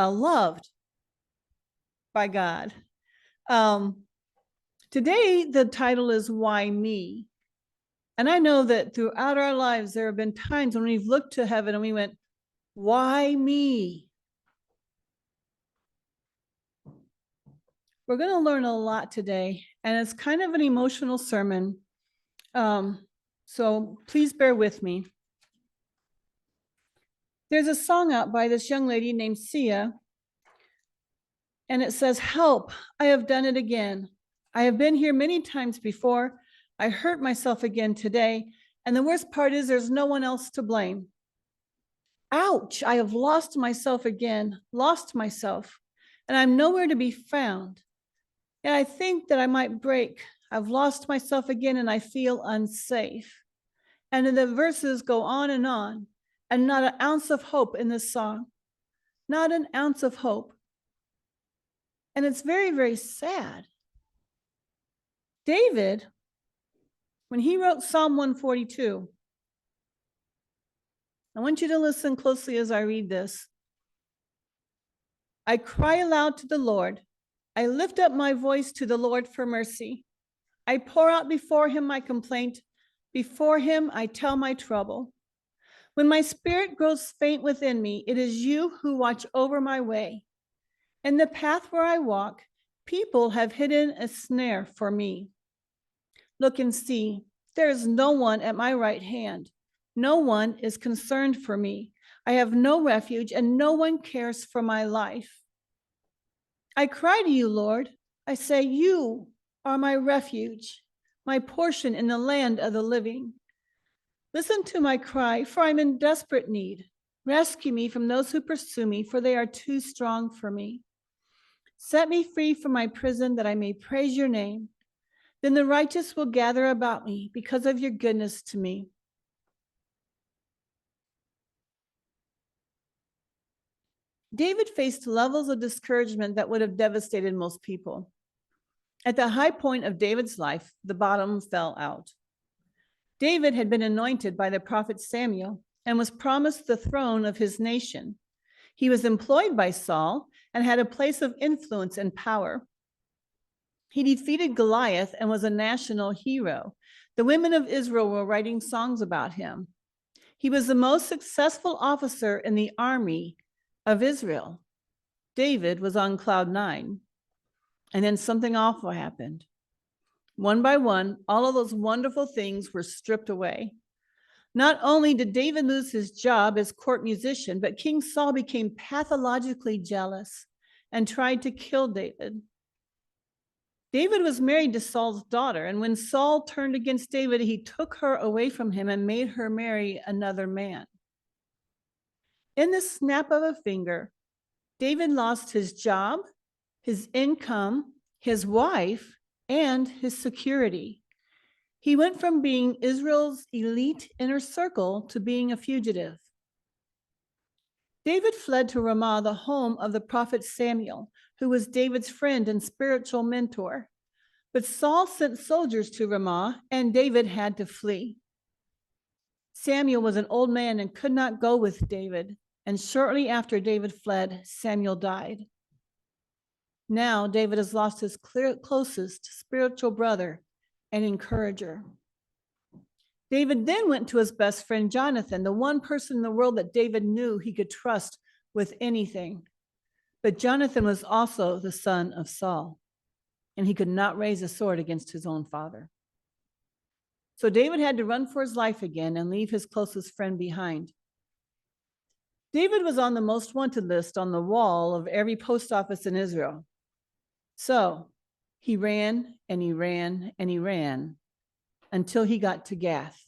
loved by God. Today, the title is Why Me? And I know that throughout our lives, there have been times when we've looked to heaven and we went, why me? We're going to learn a lot today, and it's kind of an emotional sermon. So please bear with me. There's a song out by this young lady named Sia, and it says, "Help, I have done it again. I have been here many times before. I hurt myself again today, and the worst part is there's no one else to blame. Ouch, I have lost myself again, lost myself, and I'm nowhere to be found. And I think that I might break. I've lost myself again, and I feel unsafe." And then the verses go on, and not an ounce of hope in this song. Not an ounce of hope. And it's very, very sad. David, when he wrote Psalm 142, I want you to listen closely as I read this. "I cry aloud to the Lord. I lift up my voice to the Lord for mercy. I pour out before him my complaint. Before him I tell my trouble. When my spirit grows faint within me, it is you who watch over my way. In the path where I walk, people have hidden a snare for me. Look and see, there is no one at my right hand. No one is concerned for me. I have no refuge, and no one cares for my life. I cry to you, Lord. I say, you are my refuge, my portion in the land of the living. Listen to my cry, for I'm in desperate need. Rescue me from those who pursue me, for they are too strong for me. Set me free from my prison, that I may praise your name. Then the righteous will gather about me because of your goodness to me." David faced levels of discouragement that would have devastated most people. At the high point of David's life, the bottom fell out. David had been anointed by the prophet Samuel and was promised the throne of his nation. He was employed by Saul and had a place of influence and power. He defeated Goliath and was a national hero. The women of Israel were writing songs about him. He was the most successful officer in the army of Israel. David was on cloud 9. And then something awful happened. One by one, all of those wonderful things were stripped away. Not only did David lose his job as court musician, but King Saul became pathologically jealous and tried to kill David. David was married to Saul's daughter, and when Saul turned against David, he took her away from him and made her marry another man. In the snap of a finger, David lost his job, his income, his wife, and his security. He went from being Israel's elite inner circle to being a fugitive. David fled to Ramah, the home of the prophet Samuel, who was David's friend and spiritual mentor. But Saul sent soldiers to Ramah, and David had to flee. Samuel was an old man and could not go with David, and shortly after David fled, Samuel died. Now David has lost his closest spiritual brother and encourager. David then went to his best friend Jonathan, the one person in the world that David knew he could trust with anything. But Jonathan was also the son of Saul, and he could not raise a sword against his own father. So David had to run for his life again and leave his closest friend behind. David was on the most wanted list on the wall of every post office in Israel. So he ran and he ran and he ran until he got to Gath.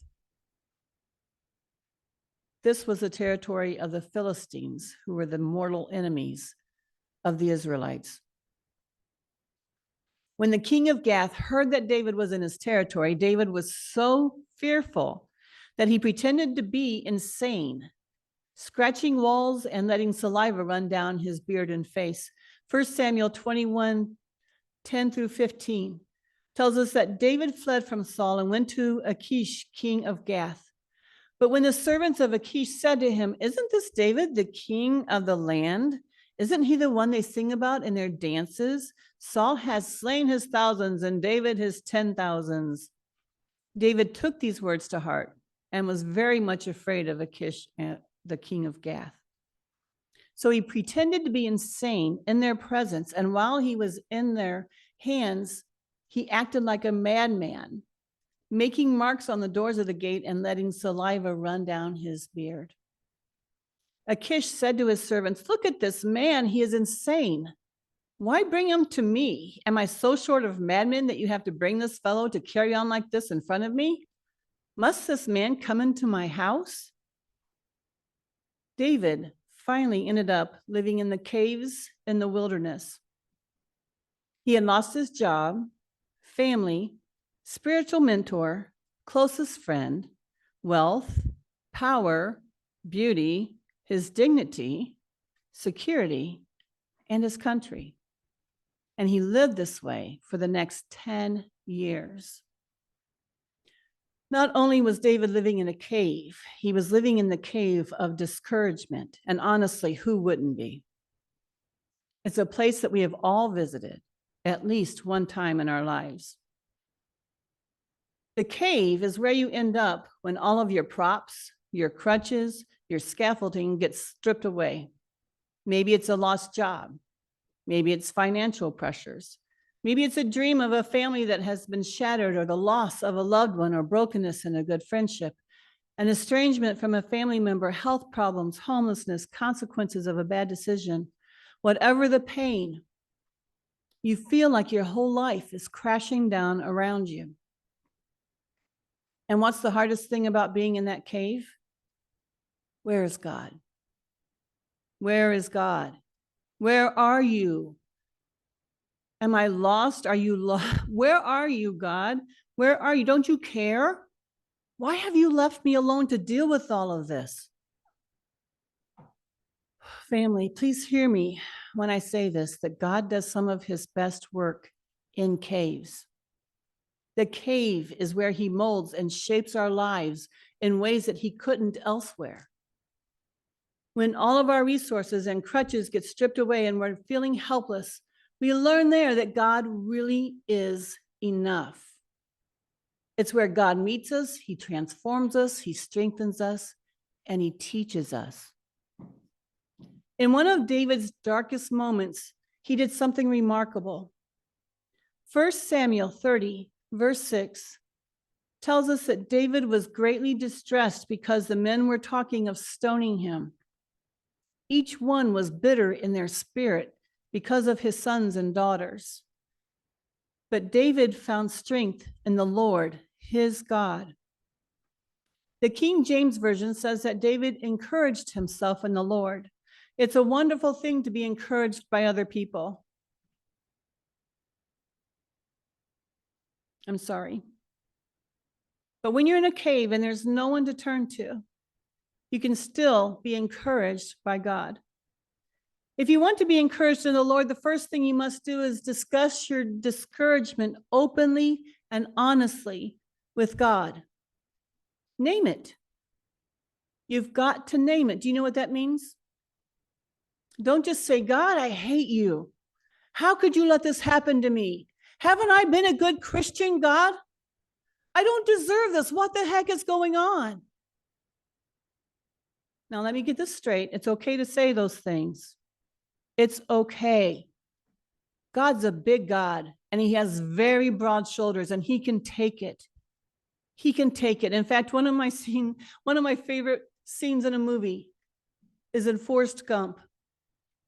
This was the territory of the Philistines, who were the mortal enemies of the Israelites. When the king of Gath heard that David was in his territory, David was so fearful that he pretended to be insane, scratching walls and letting saliva run down his beard and face. 1 Samuel 21:10-15 tells us that David fled from Saul and went to Achish, king of Gath. But when the servants of Achish said to him, "Isn't this David, the king of the land? Isn't he the one they sing about in their dances? Saul has slain his thousands and David his 10,000s. David took these words to heart and was very much afraid of Achish, the king of Gath. So he pretended to be insane in their presence, and while he was in their hands, he acted like a madman, making marks on the doors of the gate and letting saliva run down his beard. Achish said to his servants, "Look at this man, he is insane. Why bring him to me? Am I so short of madmen that you have to bring this fellow to carry on like this in front of me? Must this man come into my house?" David finally ended up living in the caves in the wilderness. He had lost his job, family, spiritual mentor, closest friend, wealth, power, beauty, his dignity, security, and his country. And he lived this way for the next 10 years. Not only was David living in a cave, he was living in the cave of discouragement. And honestly, who wouldn't be? It's a place that we have all visited at least one time in our lives. The cave is where you end up when all of your props, your crutches, your scaffolding gets stripped away. Maybe it's a lost job. Maybe it's financial pressures. Maybe it's a dream of a family that has been shattered, or the loss of a loved one, or brokenness in a good friendship, an estrangement from a family member, health problems, homelessness, consequences of a bad decision. Whatever the pain, you feel like your whole life is crashing down around you. And what's the hardest thing about being in that cave? Where is God? Where is God? Where are you? Am I lost? Are you lost? Where are you, God? Where are you? Don't you care? Why have you left me alone to deal with all of this? Family, please hear me when I say this, that God does some of his best work in caves. The cave is where he molds and shapes our lives in ways that he couldn't elsewhere. When all of our resources and crutches get stripped away and we're feeling helpless, we learn there that God really is enough. It's where God meets us, he transforms us, he strengthens us, and he teaches us. In one of David's darkest moments, he did something remarkable. 1 Samuel 30, verse 6, tells us that David was greatly distressed because the men were talking of stoning him. Each one was bitter in their spirit because of his sons and daughters. But David found strength in the Lord, his God. The King James Version says that David encouraged himself in the Lord. It's a wonderful thing to be encouraged by other people. I'm sorry. But when you're in a cave and there's no one to turn to, you can still be encouraged by God. If you want to be encouraged in the Lord, the first thing you must do is discuss your discouragement openly and honestly with God. Name it. You've got to name it. Do you know what that means? Don't just say, "God, I hate you. How could you let this happen to me? Haven't I been a good Christian, God? I don't deserve this. What the heck is going on?" Now, let me get this straight. It's okay to say those things. It's okay. God's a big God, and he has very broad shoulders, and he can take it. He can take it. In fact, one of my favorite scenes in a movie is in Forrest Gump,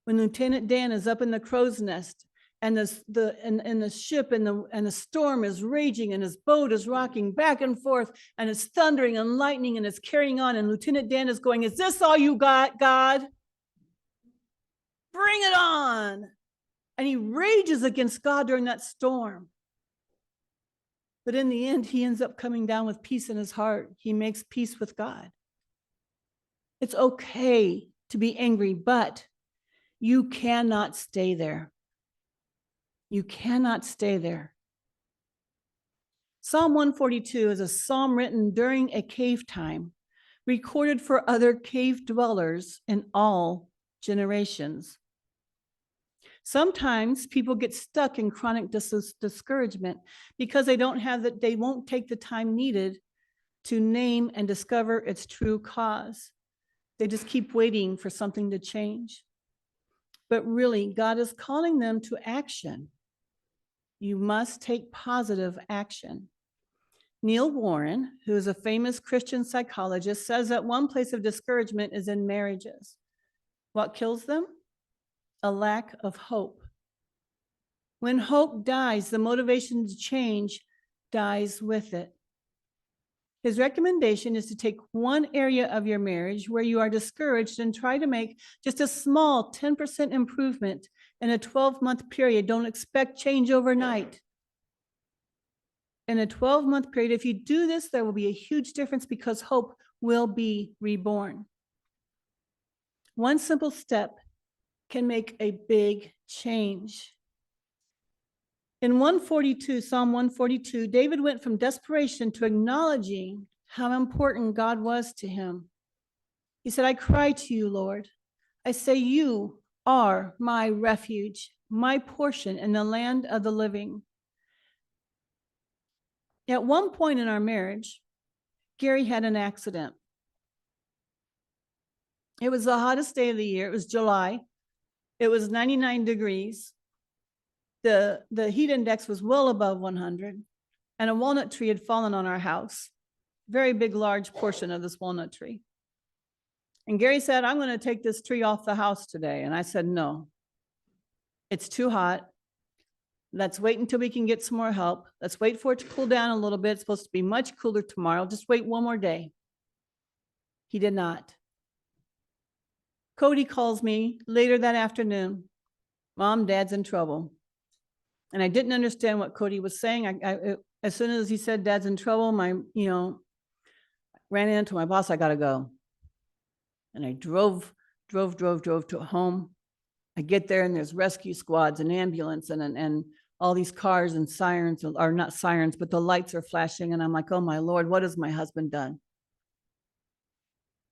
when Lieutenant Dan is up in the crow's nest, and the ship and the storm is raging, and his boat is rocking back and forth, and it's thundering and lightning, and it's carrying on, and Lieutenant Dan is going, "Is this all you got, God? Bring it on." And he rages against God during that storm. But in the end, he ends up coming down with peace in his heart. He makes peace with God. It's okay to be angry, but you cannot stay there. You cannot stay there. Psalm 142 is a psalm written during a cave time, recorded for other cave dwellers in all generations. Sometimes people get stuck in chronic discouragement because they won't take the time needed to name and discover its true cause. They just keep waiting for something to change. But really, God is calling them to action. You must take positive action. Neil Warren, who is a famous Christian psychologist, says that one place of discouragement is in marriages. What kills them? A lack of hope. When hope dies, the motivation to change dies with it. His recommendation is to take one area of your marriage where you are discouraged and try to make just a small 10% improvement in a 12-month period. Don't expect change overnight. In a 12-month period, if you do this, there will be a huge difference because hope will be reborn. One simple step can make a big change. In Psalm 142, David went from desperation to acknowledging how important God was to him. He said, I cry to you, Lord. I say, you are my refuge, my portion in the land of the living. At one point in our marriage, Gary had an accident. It was the hottest day of the year. It was July. It was 99 degrees. The heat index was well above 100, and a walnut tree had fallen on our house. Very big, large portion of this walnut tree. And Gary said, I'm going to take this tree off the house today. And I said, no, it's too hot. Let's wait until we can get some more help. Let's wait for it to cool down a little bit. It's supposed to be much cooler tomorrow. Just wait one more day. He did not. Cody calls me later that afternoon. Mom, Dad's in trouble. And I didn't understand what Cody was saying. As soon as he said Dad's in trouble, ran into my boss, I got to go. And I drove to home. I get there and there's rescue squads and ambulance and all these cars and sirens, or not sirens, but the lights are flashing. And I'm like, oh my Lord, what has my husband done?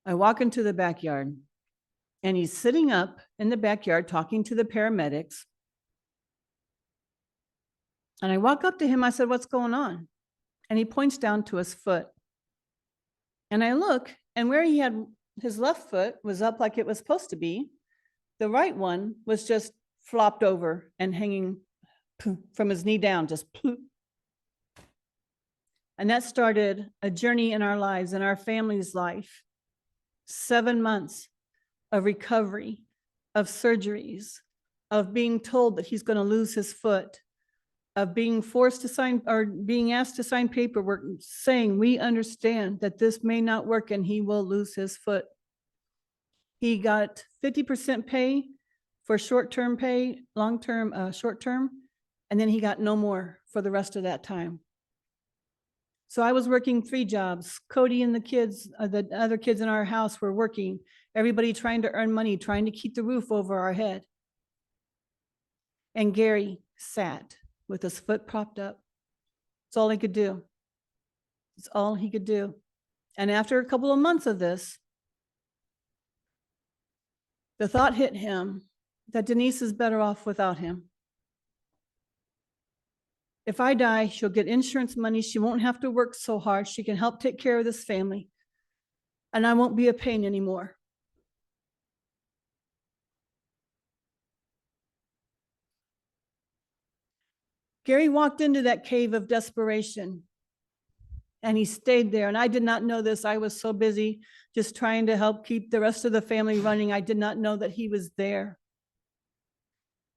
I walk into the backyard and he's sitting up in the backyard talking to the paramedics. And I walk up to him, I said, what's going on? And he points down to his foot. And I look, and where he had his left foot was up like it was supposed to be. The right one was just flopped over and hanging from his knee down, just poof. And that started a journey in our lives, in our family's life. 7 months of recovery, of surgeries, of being told that he's going to lose his foot, of being forced to sign or being asked to sign paperwork saying, we understand that this may not work and he will lose his foot. He got 50% pay for short-term pay, long-term, short-term, and then he got no more for the rest of that time. So I was working 3 jobs. Cody and the kids, the other kids in our house were working. Everybody trying to earn money, trying to keep the roof over our head. And Gary sat with his foot propped up. That's all he could do. It's all he could do. And after a couple of months of this, the thought hit him that Denise is better off without him. If I die, she'll get insurance money. She won't have to work so hard. She can help take care of this family. And I won't be a pain anymore. Gary walked into that cave of desperation and he stayed there. And I did not know this. I was so busy just trying to help keep the rest of the family running. I did not know that he was there.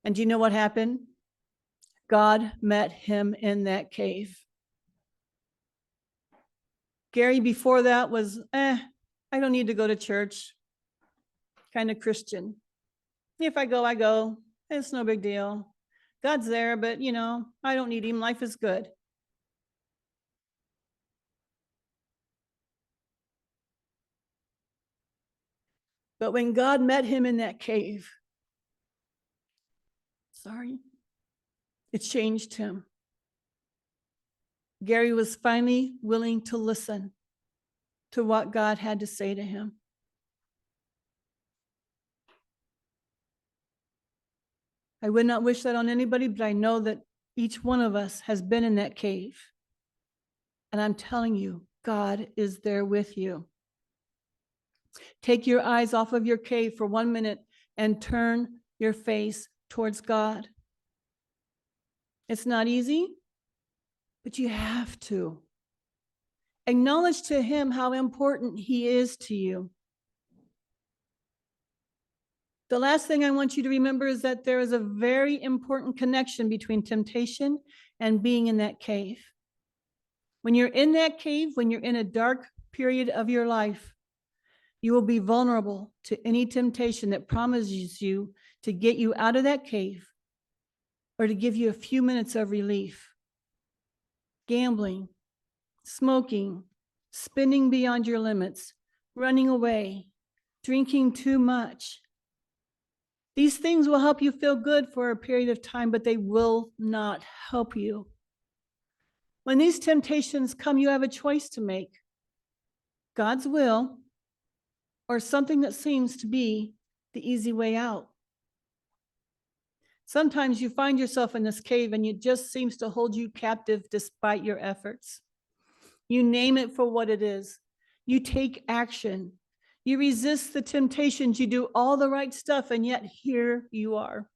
And do you know what happened? God met him in that cave. Gary before that was, I don't need to go to church. Kind of Christian. If I go, I go. It's no big deal. God's there, but I don't need him. Life is good. But when God met him in that cave, it changed him. Gary was finally willing to listen to what God had to say to him. I would not wish that on anybody, but I know that each one of us has been in that cave. And I'm telling you, God is there with you. Take your eyes off of your cave for 1 minute and turn your face towards God. It's not easy, but you have to. Acknowledge to him how important he is to you. The last thing I want you to remember is that there is a very important connection between temptation and being in that cave. When you're in that cave, when you're in a dark period of your life, you will be vulnerable to any temptation that promises you to get you out of that cave or to give you a few minutes of relief. Gambling, smoking, spending beyond your limits, running away, drinking too much. These things will help you feel good for a period of time, but they will not help you. When these temptations come, you have a choice to make: God's will or something that seems to be the easy way out. Sometimes you find yourself in this cave and it just seems to hold you captive despite your efforts. You name it for what it is. You take action. You resist the temptations. You do all the right stuff, and yet here you are.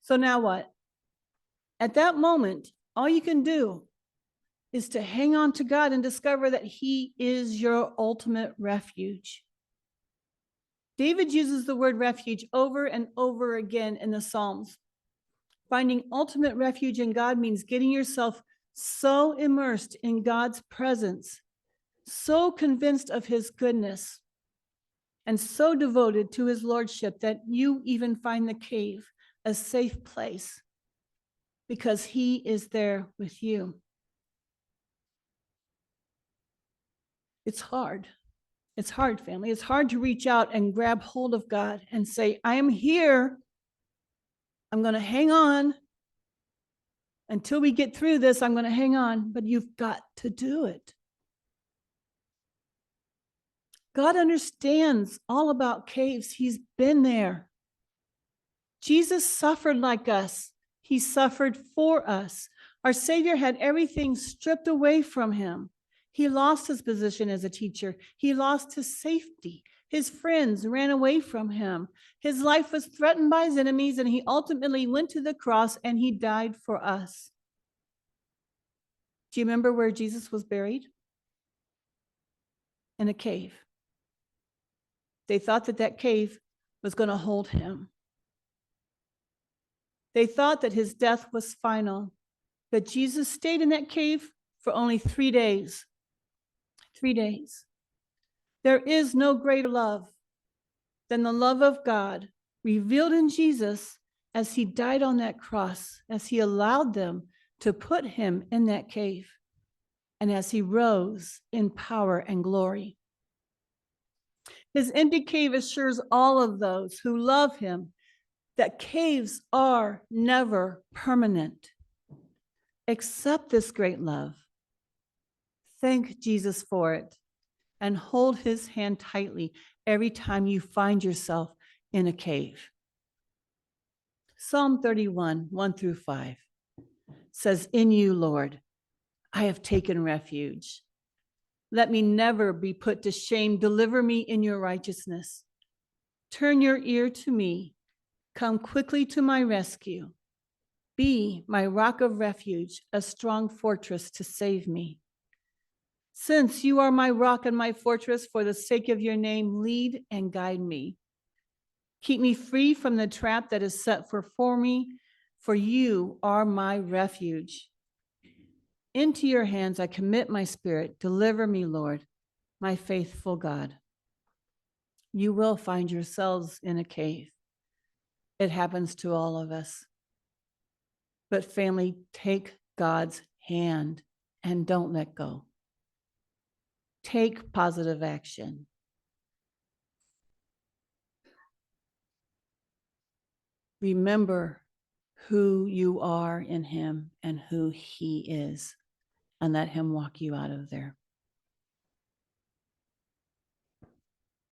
So now what? At that moment, all you can do is to hang on to God and discover that he is your ultimate refuge. David uses the word refuge over and over again in the Psalms. Finding ultimate refuge in God means getting yourself so immersed in God's presence, so convinced of his goodness, and so devoted to his lordship that you even find the cave a safe place because he is there with you. It's hard. It's hard, family. It's hard to reach out and grab hold of God and say, I am here. I'm going to hang on. Until we get through this, I'm going to hang on. But you've got to do it. God understands all about caves. He's been there. Jesus suffered like us. He suffered for us. Our Savior had everything stripped away from him. He lost his position as a teacher. He lost his safety. His friends ran away from him. His life was threatened by his enemies, and he ultimately went to the cross and he died for us. Do you remember where Jesus was buried? In a cave. They thought that that cave was going to hold him. They thought that his death was final, but Jesus stayed in that cave for only 3 days. 3 days. There is no greater love than the love of God revealed in Jesus as he died on that cross, as he allowed them to put him in that cave, and as he rose in power and glory. His empty cave assures all of those who love him that caves are never permanent. Accept this great love. Thank Jesus for it, and hold his hand tightly every time you find yourself in a cave. Psalm 31, 1-5 says, in you, Lord, I have taken refuge. Let me never be put to shame. Deliver me in your righteousness. Turn your ear to me. Come quickly to my rescue. Be my rock of refuge, a strong fortress to save me. Since you are my rock and my fortress, for the sake of your name, lead and guide me. Keep me free from the trap that is set for me, for you are my refuge. Into your hands I commit my spirit. Deliver me, Lord, my faithful God. You will find yourselves in a cave. It happens to all of us. But family, take God's hand and don't let go. Take positive action. Remember who you are in him and who he is, and let him walk you out of there.